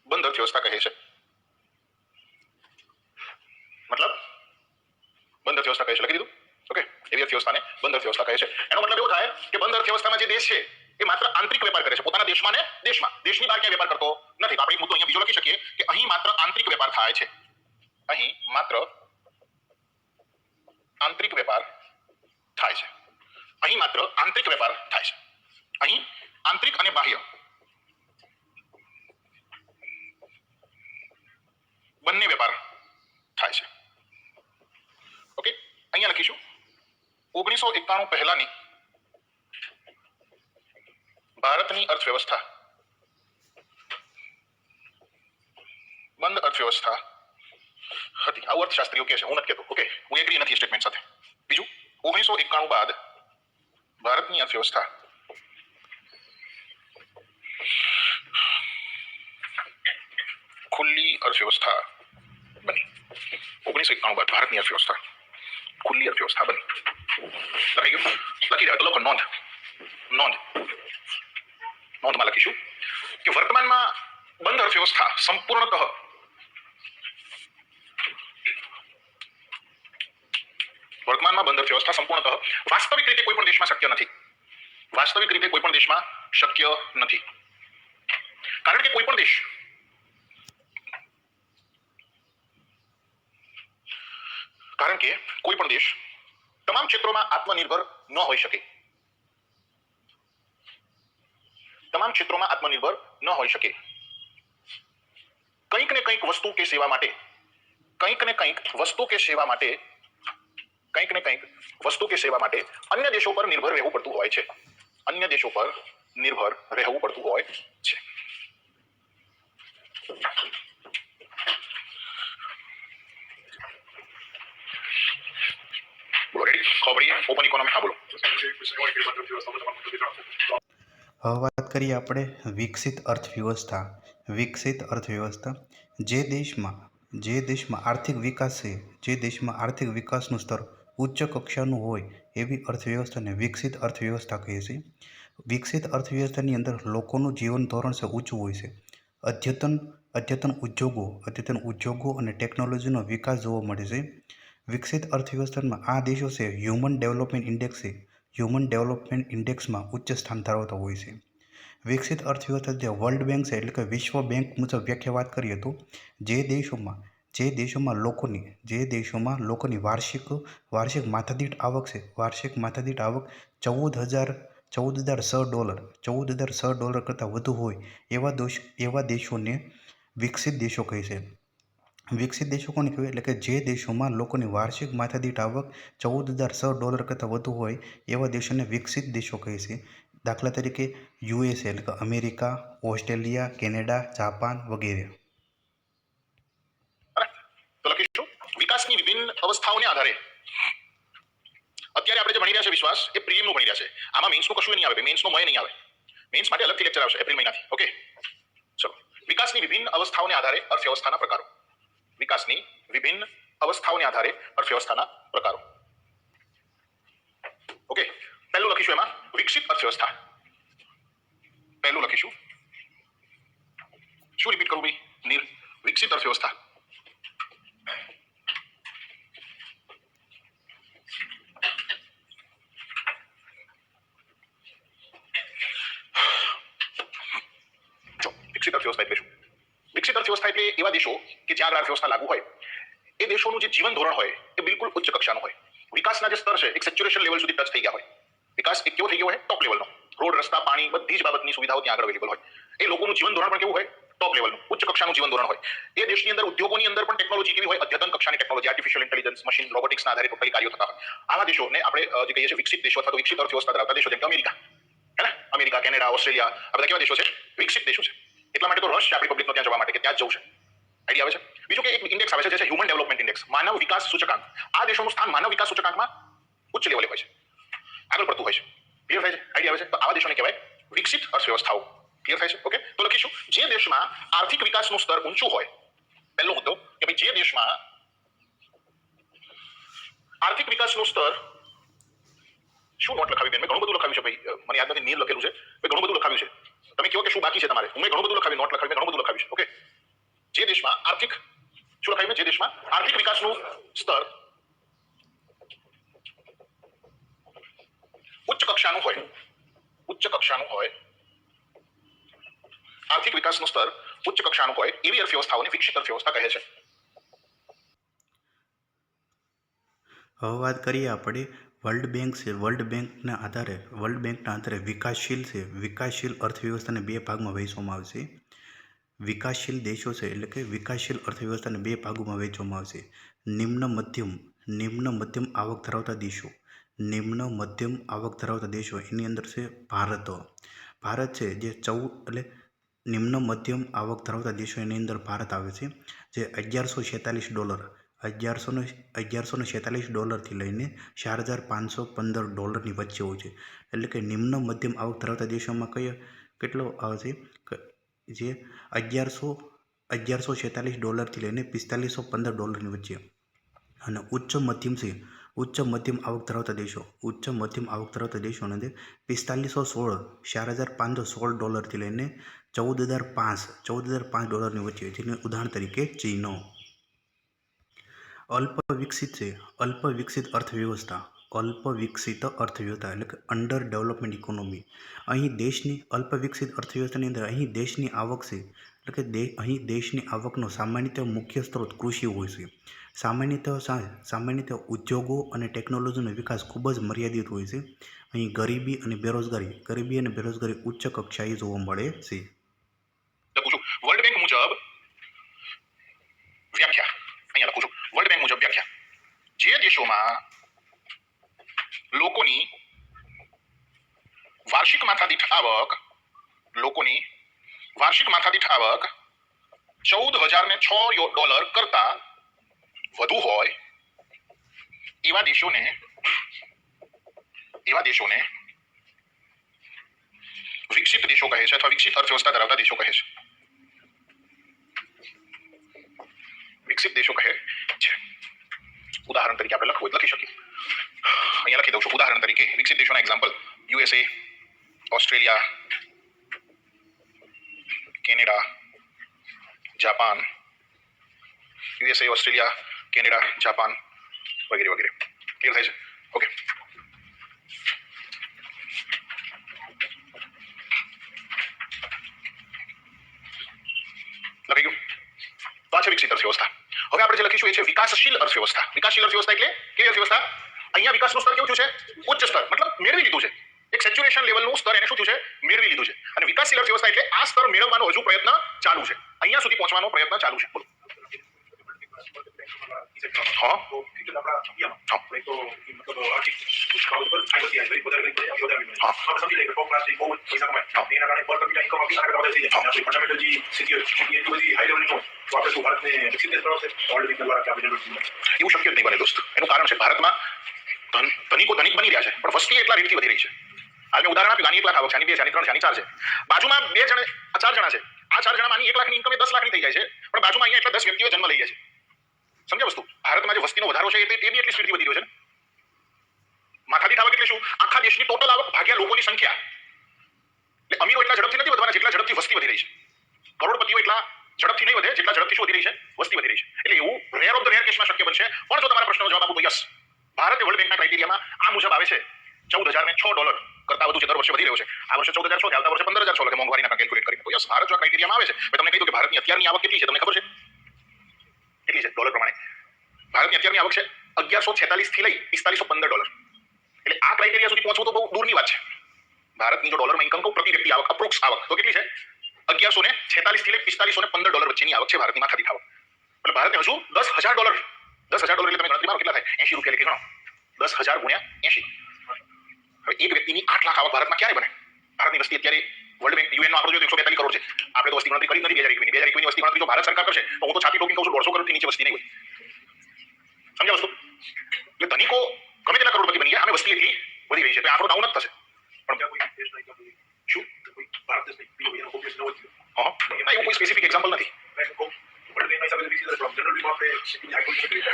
બંધ અર્થવ્યવસ્થા કહે છે. મતલબ બંધ અર્થવ્યવસ્થા કહે છે. લખી દીધું. ઓકે, એવી અર્થવ્યવસ્થાને બંધ અર્થવ્યવસ્થા કહે છે. એનો મતલબ એવો થાય કે બંધ અર્થવ્યવસ્થામાં જે દેશ છે એ માત્ર આંતરિક વેપાર કરે છે, પોતાના દેશમાં ને દેશમાં, દેશની બહાર ક્યાંય વેપાર કરતો નથી. તો આપણે એક મુદ્દો અહીંયા બીજો લખી શકીએ કે અહીં માત્ર આંતરિક વેપાર થાય છે. અહીં માત્ર આંતરિક વેપાર થાય છે. અહીં માત્ર આંતરિક વેપાર થાય છે. અહીં આંતરિક અને બાહ્ય બંને વેપાર થાય છે. ઓકે, અહીંયા લખીશું 1991 પહેલાની ભારતની અર્થવ્યવસ્થા બંધ અર્થવ્યવસ્થા હતી. આવું અર્થશાસ્ત્રીઓ કહે છે, હું નથી કહેતો. ઓકે, હું એગ્રી નથી સ્ટેટમેન્ટ સાથે. બીજું, 1991 બાદ ભારતની અર્થવ્યવસ્થા ખુલ્લી અર્થવ્યવસ્થા બની. 1991 બાદ ભારતની અર્થવ્યવસ્થા ખુલ્લી અર્થવ્યવસ્થા બની. લખી ગયું? લખી રહ્યા તો લખો નોંધ. નોંધમાં લખીશું કે વર્તમાનમાં બંધ અર્થવ્યવસ્થા સંપૂર્ણતઃ વાસ્તવિક રીતે કોઈ પણ દેશમાં શક્ય નથી. વાસ્તવિક રીતે કોઈ પણ દેશમાં શક્ય નથી. કારણ કે કોઈ પણ દેશ તમામ ક્ષેત્રોમાં આત્મનિર્ભર ન હોઈ શકે. તમામ ક્ષેત્રોમાં આત્મનિર્ભર ન હોઈ શકે. કંઈક ને કંઈક વસ્તુ કે સેવા માટે, કંઈક ને કંઈક વસ્તુ કે સેવા માટે અન્ય દેશો પર નિર્ભર રહેવું પડતું હોય છે. અન્ય દેશો પર નિર્ભર રહેવું પડતું હોય છે. બોલો રેડી? ખબર પડી? Open economy. હા બોલો. હવે વાત કરીએ આપણે વિકસિત અર્થવ્યવસ્થા વિકસિત અર્થવ્યવસ્થા જે દેશમાં આર્થિક વિકાસ છે, જે દેશમાં આર્થિક વિકાસનું સ્તર ઉચ્ચ કક્ષાનું હોય એવી અર્થવ્યવસ્થાને વિકસિત અર્થવ્યવસ્થા કહે છે. વિકસિત અર્થવ્યવસ્થાની અંદર લોકોનું જીવન ધોરણ છે ઊંચું હોય છે. અદ્યતન ઉદ્યોગો અને ટેકનોલોજીનો વિકાસ જોવા મળે છે. વિકસિત અર્થવ્યવસ્થામાં આ દેશો છે હ્યુમન ડેવલપમેન્ટ ઇન્ડેક્સમાં ઉચ્ચ સ્થાન ધરાવતા હોય છે. વિકસિત અર્થવ્યવસ્થા જે વર્લ્ડ બેંક છે એટલે કે વિશ્વ બેંક મુજબ વ્યાખ્યા વાત કરીએ તો જે દેશોમાં લોકોની વાર્ષિક માથાદીઠ આવક છે, વાર્ષિક માથાદીઠ આવક $14,006 કરતાં વધુ હોય એવા દેશોને વિકસિત દેશો કહે છે. વિકસિત દેશો કોને કહેવાય એટલે કે જે દેશોમાં લોકોની વાર્ષિક માથાદીઠ આવક $14,006 કરતાં વધુ હોય એવા દેશોને વિકસિત દેશો કહે છે. દાખલા તરીકે USA એટલે કે અમેરિકા, ઓસ્ટ્રેલિયા, કેનેડા, જાપાન વગેરે. બરાબર? તો લખીશું વિકાસની વિભિન્ન અવસ્થાઓને આધારે અત્યારે આપણે જે ભણી રહ્યા છે વિશ્વાસ એ પ્રીલિમનું ભણી રહ્યા છે. આમાં મેન્સનું કશું નહીં આવે, મેન્સનો મય નહીં આવે. મેન્સ માટે અલગથી લેક્ચર આવશે એપ્રિલ મહિનાથી. ઓકે, ચલો. વિકાસની વિભિન્ન અવસ્થાઓને આધારે અર્થવ્યવસ્થાના પ્રકારો. વિકાસની વિભિન્ન અવસ્થાઓને આધારે અર્થવ્યવસ્થાના પ્રકારો. ઓકે, પહેલું લખીશું એમાં વિકસિત અર્થવ્યવસ્થા. પહેલું લખીશું. શું રિપીટ કરું ભાઈ? નીર વિકસિત અર્થવ્યવસ્થા. વિકસિત અર્થવ્યવસ્થા એટલે શું? વિકસિત અર્થવ્યવસ્થા એટલે એવા દેશો કે જ્યાં અર્થવ્યવસ્થા લાગુ હોય એ દેશોનું જે જીવન ધોરણ હોય એ બિલકુલ ઉચ્ચ કક્ષાનું હોય. વિકાસના જે સ્તર છે એક સેચ્યુરેશન લેવલ સુધી ટચ થઈ ગયા હોય. વિકાસ એક કેવો થઈ ગયો હોય? ટોપ લેવલનો. રોડ, રસ્તા, પાણી બધી જ બાબતની સુવિધાઓ ત્યાં આગળ અવેલેબલ હોય. એ લોકોનું જીવન ધોરણ પણ કેવું હોય? ટોપ લેવલનું, ઉચ્ચ કક્ષાનું જીવન ધોરણ હોય. એ દેશની અંદર ઉદ્યોગોની અંદર પણ ટેકનોલોજી કેવી હોય? અદ્યતન કક્ષાની ટેકનોલોજી, આર્ટિફિશિયલ ઇન્ટેલિજન્સ, મશીન, રોબોટિક્સના આધારે ટોટલી કાર્યો થતા હોય. આવા દેશોને આપણે જે કહીએ છીએ વિકસિત દેશો અથવા તો વિકસિત અર્થવ્યવસ્થા ધરાવતા દેશો જેમ કે અમેરિકા, હે ને? અમેરિકા, કેનેડા, ઓસ્ટ્રેલિયા આ બધા કેવા દેશો છે? વિકસિત દેશો છે. એટલા માટે તો રશ છે આપણી પબ્લિકનો ત્યાં જવા માટે કે ત્યાં જ જવું છે. આઈડિયા આવે છે? બીજું કે એક ઇન્ડેક્સ આવે છે જે છે હ્યુમન ડેવલપમેન્ટ ઇન્ડેક્સ, માનવ વિકાસ સૂચકાંક. આ દેશોનું સ્થાન માનવ વિકાસ સૂચકાંકમાં ઉચ્ચ લેવલે હોય છે, આગળ પડતું હોય છે. ક્લિયર થાય છે? આઈડિયા આવે છે? તો આવા દેશોને કહેવાય વિકસિત અર્થવ્યવસ્થાઓ. ક્લિયર થાય છે? ઓકે, તો લખીશું જે દેશમાં આર્થિક વિકાસનું સ્તર ઊંચું હોય. પહેલો મુદ્દો કે ભાઈ જે દેશમાં આર્થિક વિકાસનું સ્તર, શું નોટ લખાવી બેન? મેં ઘણું બધું લખાવ્યું છે ભાઈ, મને યાદ નથી નીર લખેલું છે, મેં ઘણું બધું લખાવ્યું છે. તમે કહો કે શું બાકી છે તમારે? મેં ઘણું બધું લખાવ્યું, નોટ લખાવી, મેં ઘણું બધું લખાવ્યું છે. ઓકે, જે દેશમાં આર્થિક, શું લખાવ્યું મેં? જે દેશમાં આર્થિક વિકાસનું સ્તર ઉચ્ચ કક્ષાનું હોય, આર્થિક વિકાસનું સ્તર ઉચ્ચ કક્ષાનું હોય એવી અર્થવ્યવસ્થાઓને વિકસિત અર્થવ્યવસ્થા કહે છે. હવે વાત કરીએ આપણે વર્લ્ડ બેંક છે. વર્લ્ડ બેંકના આધારે વિકાસશીલ અર્થવ્યવસ્થાને બે ભાગમાં વહેંચવામાં આવશે. વિકાસશીલ દેશો છે એટલે કે વિકાસશીલ અર્થવ્યવસ્થાને બે ભાગોમાં વહેંચવામાં આવશે. નિમ્ન મધ્યમ આવક ધરાવતા દેશો એની અંદર છે ભારત છે જે નિમ્ન મધ્યમ આવક ધરાવતા દેશો એની અંદર ભારત આવે છે જે $1146 લઈને $4,515 વચ્ચે હોય છે. એટલે કે નિમ્ન મધ્યમ આવક ધરાવતા દેશોમાં કેટલો આવે છે જે $1146 લઈને $4,515 વચ્ચે. અને ઉચ્ચ મધ્યમ આવક ધરાવતા દેશોને $4,516 લઈને $14,005 વચ્ચે, જેને ઉદાહરણ તરીકે ચીન. અલ્પ વિકસિત અર્થવ્યવસ્થા એટલે કે અંડર ડેવલપમેન્ટ ઇકોનોમી. અહીં દેશની આવક છે એટલે કે અહીં દેશની આવકનો સામાન્યતઃ મુખ્ય સ્ત્રોત કૃષિ હોય છે. સામાન્યતઃ ઉદ્યોગો અને ટેકનોલોજીનો વિકાસ ખૂબ જ મર્યાદિત હોય છે. અહીં ગરીબી અને બેરોજગારી ઉચ્ચ કક્ષાએ જોવા મળે છે. લખું છું વર્લ્ડ બેંક મુજબ વ્યાખ્યા. અહીંયા લખું છું વર્લ્ડ બેંક મુજબ વ્યાખ્યા. જે દેશોમાં લોકોની વાર્ષિક માથાદીઠ આવક $14,006 કરતા વધુ હોય એવા દેશોને વિકસિત દેશો કહે છે અથવા વિકસિત અર્થવ્યવસ્થા ધરાવતા દેશો કહે છે. તરીકે આપણે લખવું હોય લખી શકીએ. અહીંયા લખી દઉં છું ઉદાહરણ તરીકે વિકસિત દેશોના example USA, Australia, Canada, Japan, USA, Australia, Canada, Japan વગેરે વગેરે. ક્લિયર થાય છે? ઓકે. લખાઈ ગયું? તો આ છે વિકસિત અર્થવ્યવસ્થા. હવે આપણે જે લખીશું એ છે વિકાસશીલ અર્થવ્યવસ્થા. વિકાસશીલ અર્થવ્યવસ્થા એટલે કેવી અર્થવ્યવસ્થા? અહીંયા વિકાસનું સ્તર કેવું થયું છે? ઉચ્ચ સ્તર, મતલબ મેળવી લીધું છે. એક સેચ્યુરેશન લેવલનું સ્તર એને શું થયું છે? મેળવી લીધું છે. અને વિકાસશીલ અર્થવ્યવસ્થા એટલે આ સ્તર મેળવવાનો હજુ પ્રયત્ન ચાલુ છે. અહીંયા સુધી પહોંચવાનો પ્રયત્ન ચાલુ છે. બોલો. हाँ એવું શક્ય જ નહીં બને દોસ્ત. એનું કારણ છે ભારતમાં ધનિકો ધનિક બની રહ્યા છે પણ વસ્તી એટલા રેટથી વધી રહી છે. હાલ મેં ઉદાહરણ આપ્યું, આની 1 લાખ આવક છે, આની 2 છે, આની 3 છે, આની 4 છે. બાજુમાં 2 જણ 4 જણા છે. આ 4 જણામાં આની 1 લાખની ઇન્કમ એ 10 લાખની થઈ જાય છે, પણ બાજુમાં અહીંયા એટલા 10 વ્યક્તિઓ જન્મ લઈ જાય છે. સમજ્યા વસ્તુ? ભારતમાં જે વસ્તીનો વધારો છે એ બી એટલી સ્પીડથી વધી રહ્યો છે. માથાદીઠ આવક એટલે શું? આખા દેશની ટોટલ આવક ભાગ્યા લોકોની સંખ્યા. એટલે અમીરો એટલા ઝડપથી નથી વધવાના જેટલા ઝડપથી વસ્તી વધી રહી છે. કરોડપતિઓ એટલા ઝડપથી નહીં વધે જેટલા ઝડપથી શું વધી રહી છે? વસ્તી વધી રહી છે. એટલે એવું રેર ઓફ ધ રેર કેસમાં શક્ય બનશે. પણ જો તમારા પ્રશ્નનો જવાબ આપું તો યસ, ભારતે વર્લ્ડ બેંકના ક્રાઇટેરિયામાં આ મુજબ આવે છે $14,006 કરતા વધુ છે દર વર્ષે વધી રહ્યો છે. આ વર્ષે 14,100 છે, આવતા વર્ષે 15,100 કે મોંઘવારીના કેલ્ક્યુલેટ કરીને. તો યસ, ભારત જો ક્રાઇટેરિયામાં આવે છે. મેં તમને કહ્યું કે ભારતની અત્યારની આવક કેટલી છે તમને ખબર છે? કેટલી છે ડોલર પ્રમાણે? ભારતની અત્યારની આવક છે $1146 થી લઈ $4515. એટલે આ ક્રાઇટેરિયા સુધી પહોંચવું તો બહુ દૂરની વાત છે. ભારતની જો ડોલરમાં ઇન્કમ કહું પ્રતિ વ્યક્તિ આવક અપ્રોક્સ આવક તો કેટલી છે? $1146 થી લઈ $4515 વચ્ચેની આવક છે ભારતની માથાદીઠ આવક. એટલે ભારતને હજુ $10,000 એટલે તમે ગણતરી મારો કેટલા થાય? ₹80 લેખે ગણો. 10,000 ગુણ્યા 80. હવે એક વ્યક્તિની 8 લાખ આવક ભારતમાં ક્યારે બને? ભારતની વસ્તી અત્યારે વર્લ્ડ બેંક યુએન નો આંકડો જોઈએ 142 કરોડ છે. આપણે તો વસ્તી ગણતરી કરી નથી 2021 ની વસ્તી ગણતરી જો ભારત સરકાર કરશે તો હું તો છાતી ઠોકીને કહું છું 150 કરોડથી નીચે વસ્તી નહીં હોય. સમજ્યા વસ્તુ? એટલે ધનિકો ગમે તેટલા કરોડપતિ બની ગયા, અમે વસ્તી એટલી વધી રહી છે તો આંકડો ડાઉન જ થશે. પણ શું ભારત દેશ એવું કોઈ સ્પેસિફિક એક્ઝામ્પલ નથી.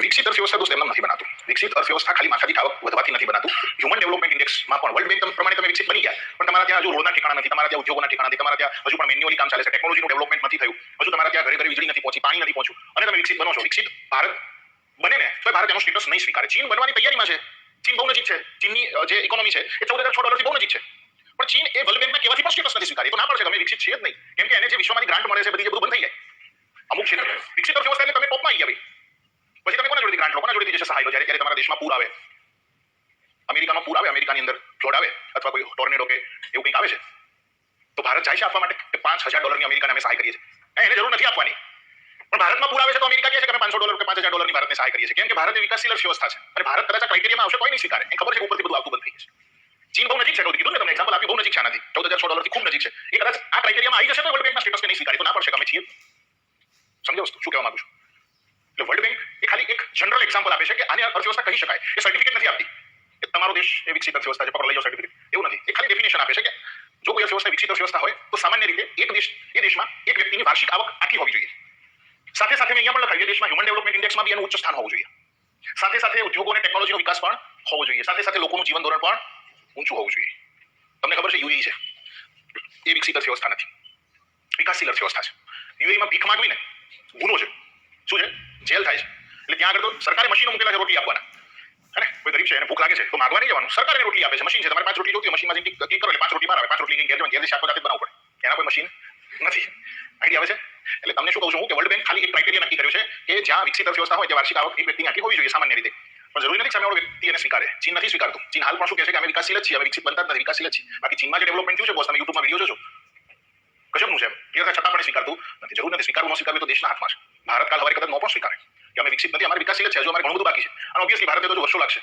વિકસિત અર્થવ્યવસ્થા દોસ્ત એમ નથી બનાતું. વિકસિત અર્થવ્યવસ્થા ખાલી માથાદીઠ આવક વધવાથી નથી બનાતું. હ્યુમન ડેવલપમેન્ટ ઇન્ડેક્સમાં પણ વર્લ્ડ બેંક પ્રમાણે તમે વિકસિત બની ગયા પણ તમારા ત્યાં હજુ રોડના ઠેકાણા નથી, તમારા ત્યાં ઉદ્યોગોના ઠેકાણા નથી, તમારા ત્યાં હજુ પણ મેન્યુઅલી કામ ચાલે છે, ટેકનોલોજીનું ડેવલપમેન્ટ નથી થયું, હજુ તમારા ત્યાં ઘરે ઘરે વીજળી નથી પહોંચી, પાણી નથી પહોંચ્યું અને તમે વિકસિત બનો છો. વિકસિત ભારત બને ને તો ભારત એનો સ્ટેટસ નહીં સ્વીકારે. ચીન બનવાની તૈયારીમાં છે. ચીન બહુ નજીક છે. ચીનની જે ઇકોનોમી છે એ $14,006 થી બહુ નજીક છે. પણ ચીન એ વર્લ્ડ બેંકમાં કેવાથી પણ સ્ટેટસ નથી સ્વીકારી. તો ના પડશે કે અમે વિકસિત છીએ જ નહીં, કેમ કે એને જે વિશ્વમાંથી ગ્રાન્ટ મળે છે બધી જે બધું બંધ થઈ જાય. અમુક ક્ષેત્ર વિકસિત અર્થવ્યવસ્થા એટલે તમે ટોપમાં આવી ગયા. પછી તમે કોના જોડેથી ગ્રાન્ટ લો, કોના જોડેથી જશે સહાય લો? જ્યારે તમારા દેશમાં પૂર આવે, અમેરિકામાં પૂર આવે, અમેરિકાની અંદર ફ્લડ આવે અથવા કોઈ ટોર્નેડો કે એવું કંઈક આવે છે તો ભારત જાય છે આપવા માટે કે $5,000 અમેરિકાને અમે સહાય કરીએ છીએ? એને જરૂર નથી આપવાની. પણ ભારતમાં પૂર આવે છે તો અમેરિકા કહે છે કે અમે $500 કે $5,000 ભારતને સહાય કરીએ છીએ. કેમ કે ભારત એ વિકાસશીલ અર્થવ્યવસ્થા છે અને ભારત કદાચ આ ક્રાઇટેરિયામાં આવશે કોઈ નહીં સ્વીકારે. એને ખબર છે કે ઉપરથી બધું આવતું બંધ થઈ જશે. ચીન બહુ નજીક છે, કીધું ને તમને એક્ઝામ્પલ આપ્યું, બહુ નજીક છે આનાથી $14,006 થી ખૂબ નજીક છે. એ કદાચ આ ક્રાઇટેરિયામાં આવી જશે તો વર્લ્ડ બેંકના સ્ટેટસ નહીં સ્વીકારે. તો ના પડશે કે અમે છીએ. સમજો વસ્તુ શું કહેવા માંગુ છું? એટલે વર્લ્ડ બેંક એ ખાલી એક જનરલ એક્ઝામ્પલ આપે છે કે આને અર્થવ્યવસ્થા કહી શકાય. એ સર્ટિફિકેટ નથી આપતી કે તમારો દેશ એ વિકસિત અર્થવ્યવસ્થા છે, પકડ લઈ જાઓ સર્ટિફિકેટ, એવું નથી. એ ખાલી ડેફિનેશન આપે છે કે જો કોઈ અર્થવ્યવસ્થા વિકસિત અર્થવ્યવસ્થા હોય તો સામાન્ય રીતે એ દેશમાં એક વ્યક્તિની વાર્ષિક આવક આટલી હોવી જોઈએ. સાથે સાથે મેં અહીંયા પણ લખાયું દેશમાં હ્યુમન ડેવલપમેન્ટ ઇન્ડેક્સમાં બી એનું ઉચ્ચ સ્થાન હોવું જોઈએ. સાથે સાથે ઉદ્યોગો અને ટેકનોલોજીનો વિકાસ પણ હોવો જોઈએ. સાથે સાથે લોકોનું જીવન ધોરણ પણ ઊંચું હોવું જોઈએ. તમને ખબર છે યુએઈ છે એ વિકસિત અર્થવ્યવસ્થા નથી, વિકાસશીલ અર્થવ્યવસ્થા છે. યુએઈમાં ભીખ માંગવી ને ગુનો છે. શું છે? જેલ થાય છે. એટલે ત્યાં આગળ તો સરકારે મશીનો મૂકેલા છે રોટલી આપવાના. હે ને, કોઈ ગરીબ છે એને ભૂખ લાગે છે તો માંગવા નહીં જવાનું, સરકાર એને રોટલી આપે છે. મશીન છે, તમારે 5 રોટલી જોતી હોય મશીનમાં જઈને ક્લિક કરો એટલે 5 રોટલી બહાર આવે. 5 રોટલી ઘેર જવાની, ઘેર શાક જાતે બનાવવું પડે. એના કોઈ મશીન નથી. આઈડિયા આવે છે? એટલે તમને શું કહું છું હું કે વર્લ્ડ બેંક ખાલી એક ક્રાઇટેરિયા નક્કી કર્યો છે કે જ્યાં વિકસિત અર્થવ્યવસ્થા હોય ત્યાં વાર્ષિક આવક એક વ્યક્તિની આટલી હોવી જોઈએ સામાન્ય રીતે. પણ જરૂરી નથી સામેવાળો વ્યક્તિ એને સ્વીકારે. ચીન નથી સ્વીકારતું. ચીન હાલ પણ શું કહે છે કે અમે વિકાસશીલ જ છીએ, અમે વિકસિત બનતા જ નથી, વિકાસશીલ જ છીએ. બાકી ચીનમાં જે ડેવલપમેન્ટ થયું છે બોસ, તમે યુટ્યુબમાં વિડીયો જોશો ગજબનું છે. ક્લિયર છતાં પણ સ્વીકારતું નથી. જરૂર નથી સ્વીકારવું, ન સ્વીકારવું તો દેશના હાથમાં છે. ભારત કાલ હવારે કદાચ ન પણ સ્વીકારે કે અમે વિકસિત નથી, અમારે વિકાસશીલ જ છે, હજુ અમારે ઘણું બધું બાકી છે. અને ઓબ્વિયસલી ભારતે તો હજુ વર્ષો લાગશે.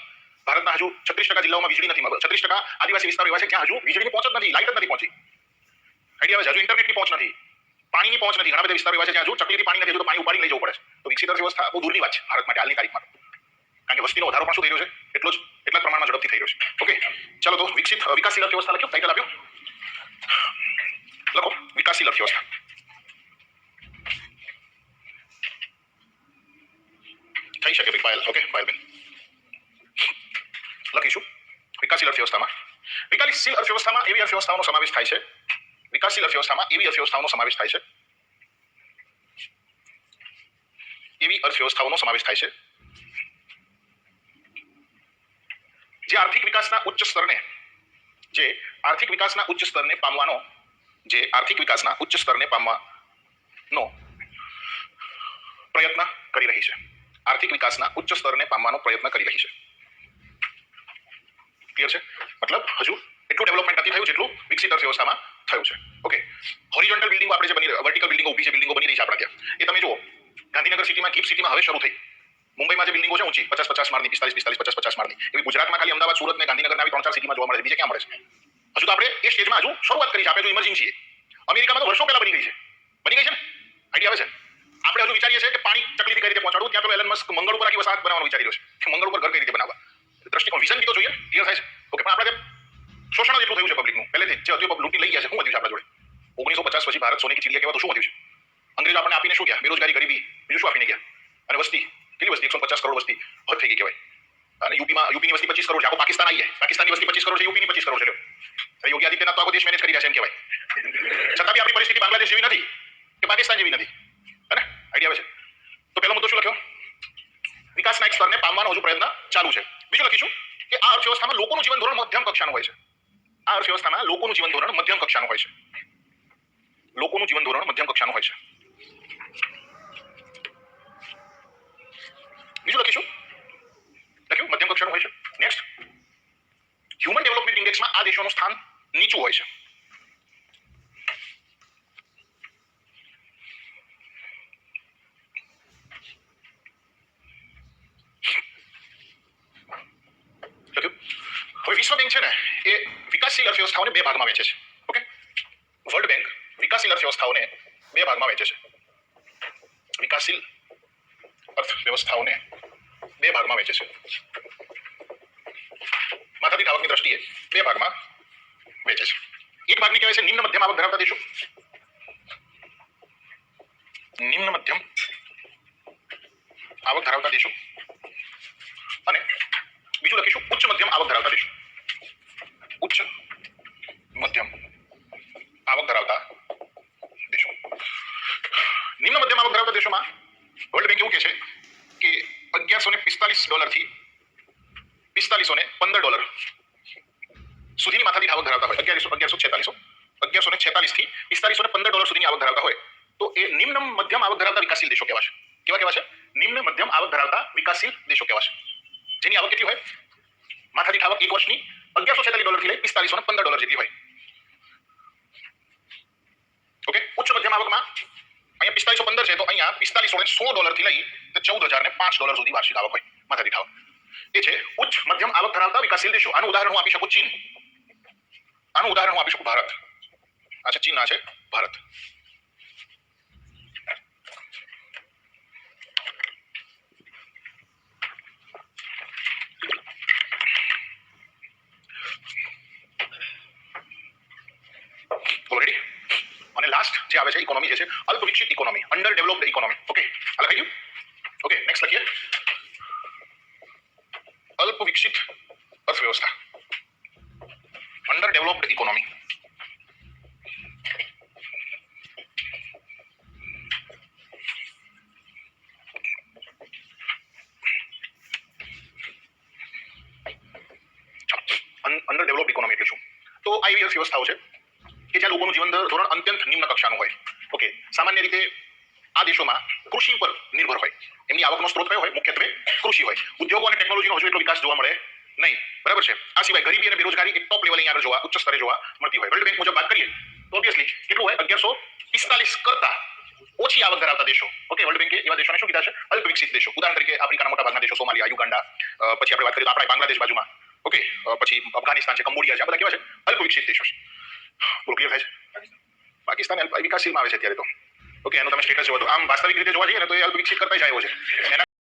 ભારતના હજુ 36% જિલ્લાઓમાં વીજળી નથી મળતી. 36% આદિવાસી વિસ્તારો એવા છે જ્યાં હજુ વીજળીની પહોંચ જ નથી, લાઇટ જ નથી પહોંચી. આઈડિયા આવે છે? હજુ ઇન્ટરનેટની પહોંચ નથી, પાણીની પહોંચ નથી. ઘણા બધા વિસ્તારો એવા છે જ્યાં હજુ ચકલીથી પાણી નથી, હજુ તો પાણી ઉપાડીને લઈ જવું પડે છે. તો વિકસિત અર્થવ્યવસ્થા બહુ દૂરની વાત છે ભારત માટે હાલની તારીખમાં. કારણ કે વસ્તીનો વધારો પણ શું થઈ રહ્યો છે એટલા જ પ્રમાણમાં ઝડપથી થઈ રહ્યો છે. ઓકે, ચાલો તો વિકાસશીલ અર્થવ્યવસ્થા લખ્યું, ટાઇટલ આપ્યું, લખો વિકાસશીલ અર્થવ્યવસ્થા. થઈ શકે ભાઈ પાયલ. ઓકે પાયલબેન, લખીશું વિકાસશીલ અર્થવ્યવસ્થામાં. વિકાસશીલ અર્થવ્યવસ્થામાં એવી અર્થવ્યવસ્થાઓનો સમાવેશ થાય છે. વિકાસશીલ અર્થવ્યવસ્થામાં એવી અર્થવ્યવસ્થાઓનો સમાવેશ થાય છે. એવી અર્થવ્યવસ્થાઓનો સમાવેશ થાય છે જે આર્થિક વિકાસના ઉચ્ચ સ્તરને પામવાનો પ્રયત્ન કરી રહી છે. આર્થિક વિકાસના ઉચ્ચ સ્તરને પામવાનો પ્રયત્ન કરી રહી છે. ક્લિયર છે? મતલબ હજુ એટલું ડેવલપમેન્ટ નથી થયું જેટલું વિકસિત અર્થવ્યવસ્થામાં થયું છે. ઓકે, હોરિઝોન્ટલ બિલ્ડિંગો આપણે જે બની વર્ટિકલ બિલ્ડિંગો ઊભી છે, બિલ્ડિંગો બની રહી છે આપણા ત્યાં, એ તમે જુઓ ગાંધીનગર સિટીમાં, ગીફ્ટ સિટીમાં હવે શરૂ થઈ. મુંબઈમાં જે બિલ્ડિંગો છે ઊંચી 50-50 માળની, 45-45, 50-50 માળની, એવી ગુજરાતમાં ખાલી અમદાવાદ, સુરત ને ગાંધીનગરના આવી 3-4 સિટીમાં જોવા મળે છે. બીજે ક્યાં મળે છે? હજુ તો આપણે એ સ્ટેજમાં હજુ શરૂઆત કરી છે. આપણે જો ઇમર્જિંગ છીએ. અમેરિકામાં તો વર્ષો પહેલા બની ગઈ છે ને? આઈડિયા આવે છે? આપણે હજુ વિચારીએ છીએ કે પાણી ચકલીથી કઈ રીતે પહોંચાડવું. ત્યાં તો એલન મસ્ક મંગળ ઉપર આખી વસાહત બનાવવાનું વિચારી રહ્યો છે. મંગળ ઉપર ઘર કઈ રીતે બનાવવા. દ્રષ્ટિકોણ, વિઝન બી તો જોઈએ. ક્લિયર થાય છે? ઓકે, પણ આપણે શોષણ જ એટલું થયું છે પબ્લિકનું પહેલેથી જે હતું લૂંટી લઈ ગયા છે. શું વધ્યું છે આપણા જોડે? 1950 પછી ભારત સોને કી ચિડિયા કહેવાતું શું વધ્યું છે? અંગ્રેજો આપણને આપીને શું ગયા? બેરોજગારી, ગરીબી, બીજું શું આપીને ગયા? અને વસ્તી કેટલી વસ્તી? 150 કરોડ વસ્તી હદ થઈ ગઈ કહેવાય. અને યુપીની વસ્તી 25 કરોડ છે. આખો પાકિસ્તાન આવી જાય. પાકિસ્તાનની વસ્તી 25 કરોડ છે, યુપીની 25 કરોડ છે. યોગી આદિત્યનાથ તો આખો દેશ મેનેજ કરી રહ્યા છે એમ કહેવાય. છતાં બી આપણી પરિસ્થિતિ બાંગ્લાદેશ જેવી નથી કે પાકિસ્તાન જેવી નથી. હે ને? આઈડિયા આવે છે? તો પહેલો મુદ્દો શું લખ્યો? વિકાસના એક સ્તરને પામવાનો હજુ પ્રયત્ન ચાલુ છે. બીજું લખીશું કે આ અર્થવ્યવસ્થામાં લોકોનું જીવન ધોરણ મધ્યમ કક્ષાનું હોય છે. આ અર્થવ્યવસ્થામાં લોકોનું જીવન ધોરણ મધ્યમ કક્ષાનું હોય છે. લોકોનું જીવન ધોરણ મધ્યમ કક્ષાનું હોય છે. બીજું લખ્યું મધ્યમ કક્ષાનું હોય છે. નેક્સ્ટ, હ્યુમન ડેવલપમેન્ટ ઇન્ડેક્સમાં આ દેશોનું સ્થાન નીચું હોય છે. હવે વિશ્વ બેંક છે ને એ વિકાસશીલ અર્થવ્યવસ્થાઓને બે ભાગમાં વહેંચે છે. ઓકે, વર્લ્ડ બેંક વિકાસશીલ અર્થવ્યવસ્થાઓને બે ભાગમાં વહેંચે છે. વિકાસશીલ અર્થવ્યવસ્થાઓને બે ભાગમાં વહેંચે છે. માથાદીઠ આવકની દ્રષ્ટિએ બે ભાગમાં વહેંચે છે. એક ભાગને કહેવાય છે નિમ્ન મધ્યમ આવક ધરાવતા દેશો. નિમ્ન મધ્યમ આવક ધરાવતા દેશો. અને બીજું લખીશું ઉચ્ચ મધ્યમ આવક ધરાવતા દેશો. ઉચ્ચ મધ્યમ આવક ધરાવતા દેશો. નિમ્ન મધ્યમ આવક ધરાવતા દેશોમાં વર્લ્ડ બેંક એવું કહે છે કે $1145 થી $4515 સુધીની માથાદીઠ આવક ધરાવતા હોય. 1146 થી $4515 સુધીની આવક ધરાવતા હોય તો એ નિમ્ન મધ્યમ આવક ધરાવતા વિકાસશીલ દેશો કહેવાશે. કેવા કહેવાશે? નિમ્ન મધ્યમ આવક ધરાવતા વિકાસશીલ દેશો કહેવાશે. જેની આવક કેટલી હોય? માથાદીઠ આવક એક વર્ષની $1146 થી લઈ $4515 જેટલી હોય. ઓકે, ઉચ્ચ મધ્યમ આવકમાં અહીંયા 4515 છે તો અહીંયા $4516 થી લઈ $14005 સુધી વાર્ષિક આવક હોય. માથાદીઠ આવક એ છે ઉચ્ચ મધ્યમ આવક ધરાવતા વિકાસશીલ દેશો. આનું ઉદાહરણ હું આપી શકું ચીન. આનું ઉદાહરણ હું આપી શકું ભારત. આ છે ચીન, આ છે ભારત. ઓલરેડી. અને લાસ્ટ જે આવે છે ઇકોનોમી જે છે અલ્પ વિકસિત economy, under developed economy. Okay, આ લખાઈ ગયું? ઓકે, નેક્સ્ટ લખીએ અલ્પ વિકસિત અર્થવ્યવસ્થા, under developed economy. Under developed economy એટલે શું? તો આ એવી અર્થવ્યવસ્થાઓ છે કે જ્યાં લોકોનું જીવન ધોરણ અત્યંત નિમ્ન કક્ષાનું હોય. ઓકે, સામાન્ય રીતે આ દેશોમાં કૃષિ ઉપર નિર્ભર હોય. એમની આવકનો સ્ત્રોત કયો હોય? મુખ્યત્વે કૃષિ હોય. ઉદ્યોગો અને ટેકનોલોજીનો હજુ એટલો વિકાસ જોવા મળે નહીં. બરાબર છે? આ સિવાય ગરીબી અને બેરોજગારી એક ટોપ લેવલે અહીંયા આગળ ઉચ્ચ સ્તરે જોવા મળતી હોય. વર્લ્ડ બેંક મુજબ વાત કરીએ તો ઓબ્વિયસલી કેટલું હોય? 1145 કરતા ઓછી આવક ધરાવતા દેશો. ઓકે, વર્લ્ડ બેંકે એવા દેશોને શું કીધા છે? અલ્પ વિકસિત દેશો. ઉદાહરણ તરીકે આફ્રિકાના મોટા ભાગના દેશો, સોમાલિયા, યુગાન્ડા, પછી આપણે વાત કરીએ તો આપણા બાંગ્લાદેશ બાજુમાં. ઓકે, પછી અફઘાનિસ્તાન છે, કંબોડિયા છે, આ બધા કેવા છે? અલ્પ વિકસિત દેશો છે. બોલો, ક્લિયર થાય છે? પાકિસ્તાન વિકાસશીલમાં આવે છે અત્યારે તો. ઓકે, એનું તમે સ્ટેટસ જોવો તો આમ વાસ્તવિક રીતે જોવા જઈએ ને તો એ અલ્પ વિકસિત કરતા જ આવ્યો છે. એના